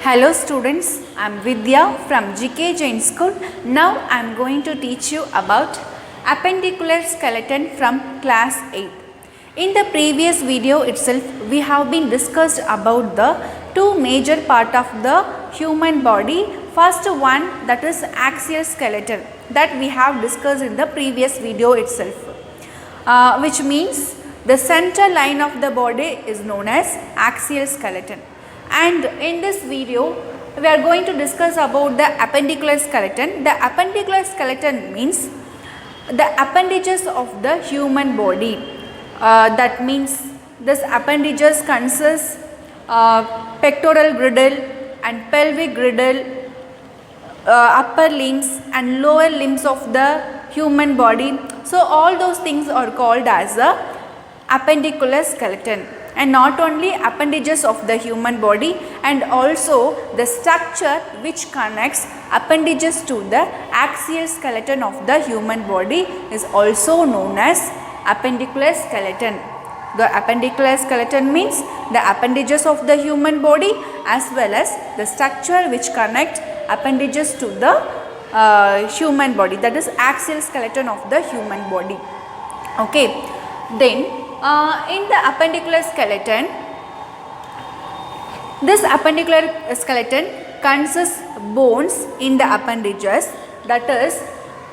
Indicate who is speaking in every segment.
Speaker 1: Hello students, I am Vidya from G.K.Jain school. Now I am going to teach you about appendicular skeleton from class 8. In the previous video itself, we have been discussed about the two major part of the human body. First one, that is axial skeleton, that we have discussed in the previous video itself, which means the center line of the body is known as axial skeleton. And in this video, we are going to discuss about the appendicular skeleton. The appendicular skeleton means the appendages of the human body. That means this appendages consist pectoral girdle and pelvic girdle, upper limbs and lower limbs of the human body. So all those things are called as the appendicular skeleton. And not only appendages of the human body, and also the structure which connects appendages to the axial skeleton of the human body is also known as appendicular skeleton. The appendicular skeleton means the appendages of the human body as well as the structure which connect appendages to the human body, that is axial skeleton of the human body. Okay, then in the appendicular skeleton, this appendicular skeleton consists bones in the appendages, that is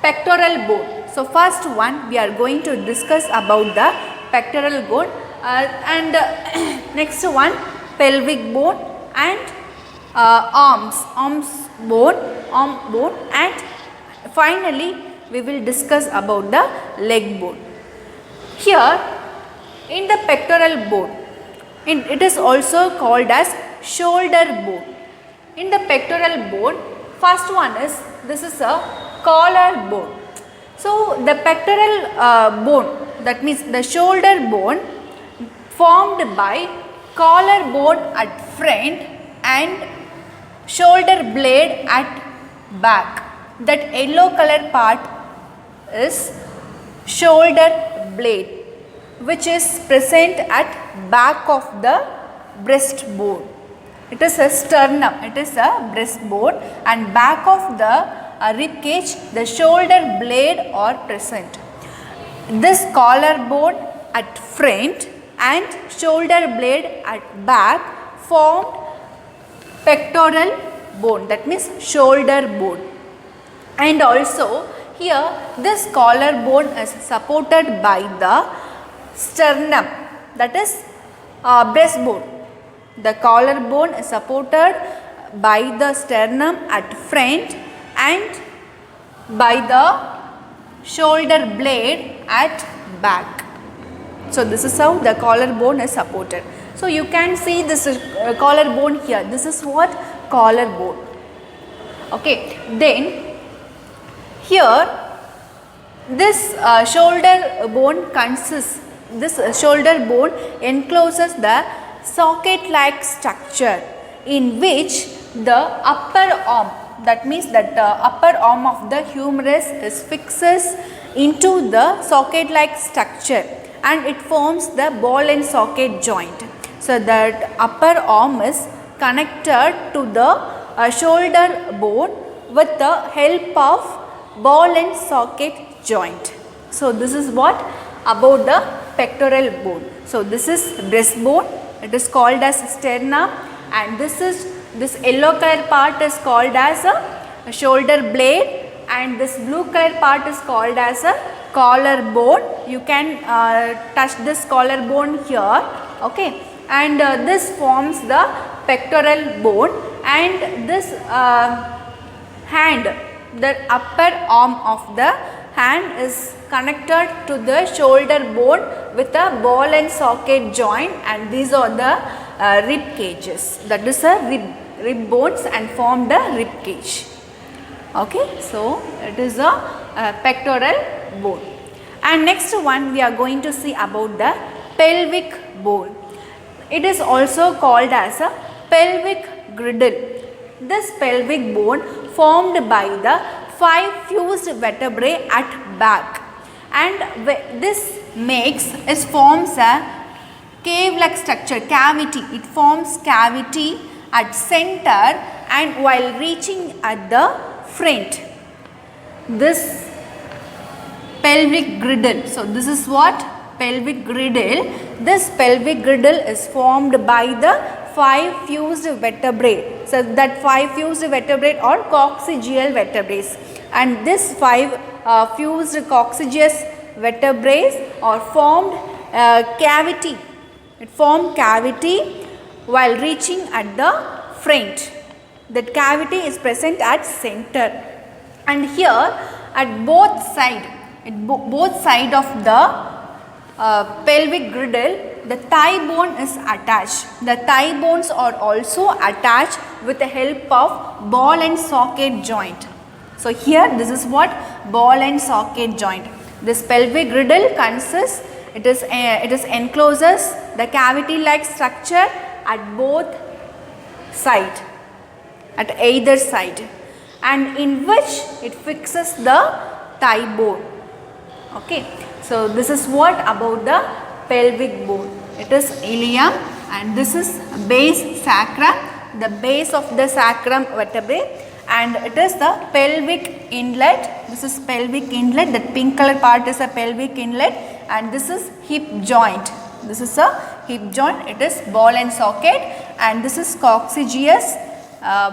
Speaker 1: pectoral bone. So first one we are going to discuss about the pectoral bone, and next one pelvic bone and arm bone, and finally we will discuss about the leg bone. Here in the pectoral bone, it is also called as shoulder bone. In the pectoral bone, first one is, this is a collar bone. So the pectoral bone, that means the shoulder bone, formed by collar bone at front and shoulder blade at back. That yellow color part is shoulder blade, which is present at back of the breastbone. It is a sternum, it is a breastbone, and back of the rib cage, the shoulder blade are present. This collar bone at front and shoulder blade at back formed pectoral bone, that means shoulder bone. And also here this collar bone is supported by the sternum, that is breastbone. The collar bone is supported by the sternum at front and by the shoulder blade at back. So this is how the collar bone is supported. So you can see this collar bone here. This is what collar bone. Okay, then here this shoulder bone consists, this shoulder bone encloses the socket-like structure in which the upper arm, that means that the upper arm of the humerus is fixes into the socket-like structure and it forms the ball and socket joint. So that upper arm is connected to the shoulder bone with the help of ball and socket joint. So this is what about the pectoral bone. So this is breastbone, it is called as sternum, and this yellow color part is called as a shoulder blade, and this blue color part is called as a collar bone. You can touch this collar bone here, okay, and this forms the pectoral bone, and this hand, the upper arm of the hand is connected to the shoulder bone with a ball and socket joint, and these are the rib cages, that is a rib bones and form the rib cage. Okay, so it is a pectoral bone. And next one we are going to see about the pelvic bone. It is also called as a pelvic girdle. This pelvic bone formed by the 5 fused vertebrae at back, and this forms a cave like structure, cavity. It forms cavity at center and while reaching at the front. This pelvic girdle. So this is what? Pelvic girdle. This pelvic girdle is formed by the 5 fused vertebrae. So that 5 fused vertebrae are coccygeal vertebrae, and this 5 fused coccygeus vertebrae are formed cavity. It formed cavity while reaching at the front. That cavity is present at center, and here at both side of the pelvic girdle, the thigh bone is attached. The thigh bones are also attached with the help of ball and socket joint. So here this is what? Ball and socket joint. This pelvic girdle consists, it is encloses the cavity like structure at both side, at either side, and in which it fixes the thigh bone. Okay, so this is what about the pelvic bone. It is ilium, and this is base sacrum, the base of the sacrum vertebrae, and it is the pelvic inlet. This is pelvic inlet. That pink color part is a pelvic inlet, and this is hip joint. This is a hip joint. It is ball and socket, and this is coccygeus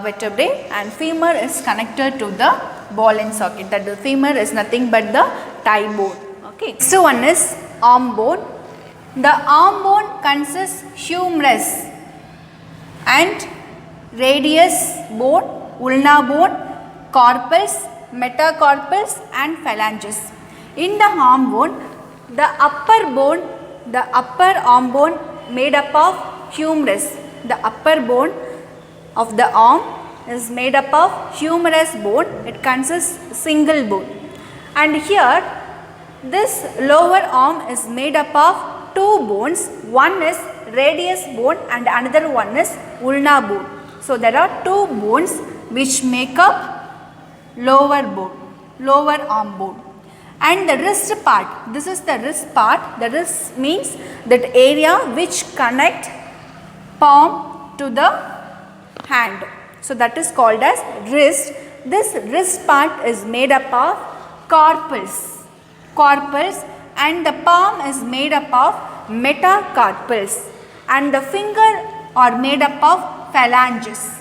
Speaker 1: vertebrae, and femur is connected to the ball and socket. That the femur is nothing but the thigh bone. Okay. Next one is arm bone. The arm bone consists humerus and radius bone, ulna bone, carpals, metacarpals, and phalanges. In the arm bone, the upper arm bone made up of humerus. The upper bone of the arm is made up of humerus bone. It consists single bone. And here this lower arm is made up of 2 bones. One is radius bone and another one is ulna bone. So there are 2 bones which make up lower arm bone. And the wrist part, this is the wrist part. The wrist means that area which connect palm to the hand. So that is called as wrist. This wrist part is made up of carpals, and the palm is made up of metacarpals, and the finger are made up of phalanges.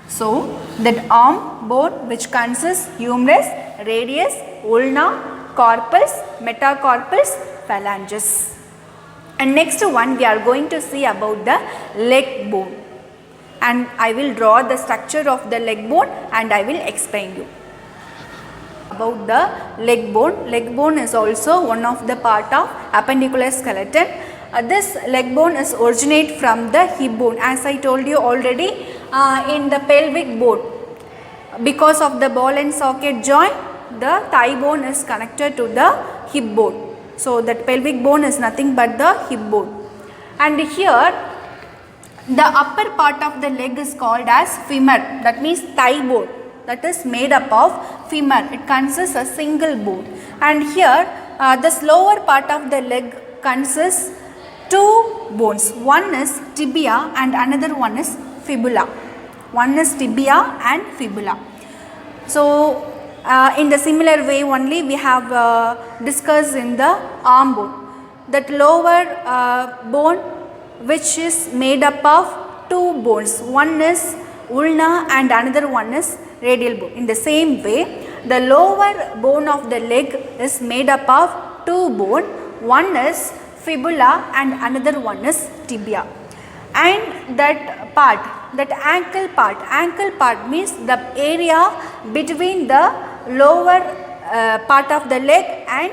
Speaker 1: So that arm bone which consists humerus, radius, ulna, carpals, metacarpals, phalanges. And next one we are going to see about the leg bone, and I will draw the structure of the leg bone and I will explain you about the leg bone. Leg bone is also one of the part of appendicular skeleton. This leg bone is originate from the hip bone, as I told you already in the pelvic bone. Because of the ball and socket joint, the thigh bone is connected to the hip bone. So that pelvic bone is nothing but the hip bone. And here the upper part of the leg is called as femur. That means thigh bone. That is made up of femur. It consists a single bone. And here this lower part of the leg consists 2 bones. One is tibia and another one is fibula. One is tibia and fibula. So in the similar way only we have discussed in the arm bone. That lower bone which is made up of 2 bones. One is ulna and another one is radial bone. In the same way, the lower bone of the leg is made up of 2 bones. One is fibula and another one is tibia. And that part, that ankle part means the area between the lower part of the leg and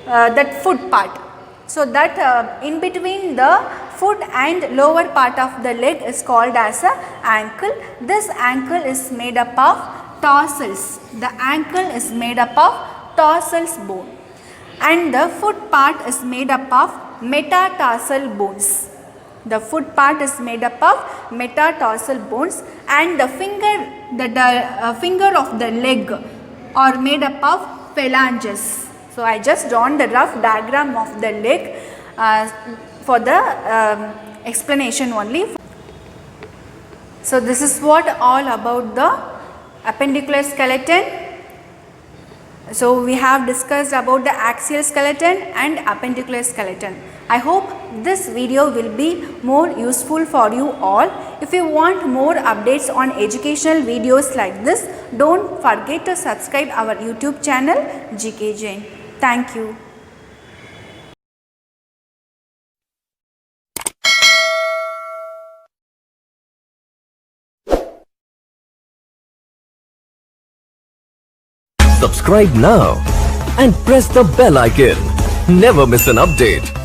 Speaker 1: that foot part. So that in between the foot and lower part of the leg is called as a ankle. This ankle is made up of tarsals. The ankle is made up of tarsals bone, and the foot part is made up of metatarsal bones. The foot part is made up of metatarsal bones, and the finger of the leg are made up of phalanges. So I just drawn the rough diagram of the leg for the explanation only. So this is what all about the appendicular skeleton. So we have discussed about the axial skeleton and appendicular skeleton. I hope this video will be more useful for you all. If you want more updates on educational videos like this, don't forget to subscribe our YouTube channel G.K.Jain. Thank you.
Speaker 2: Subscribe now and press the bell icon. Never miss an update.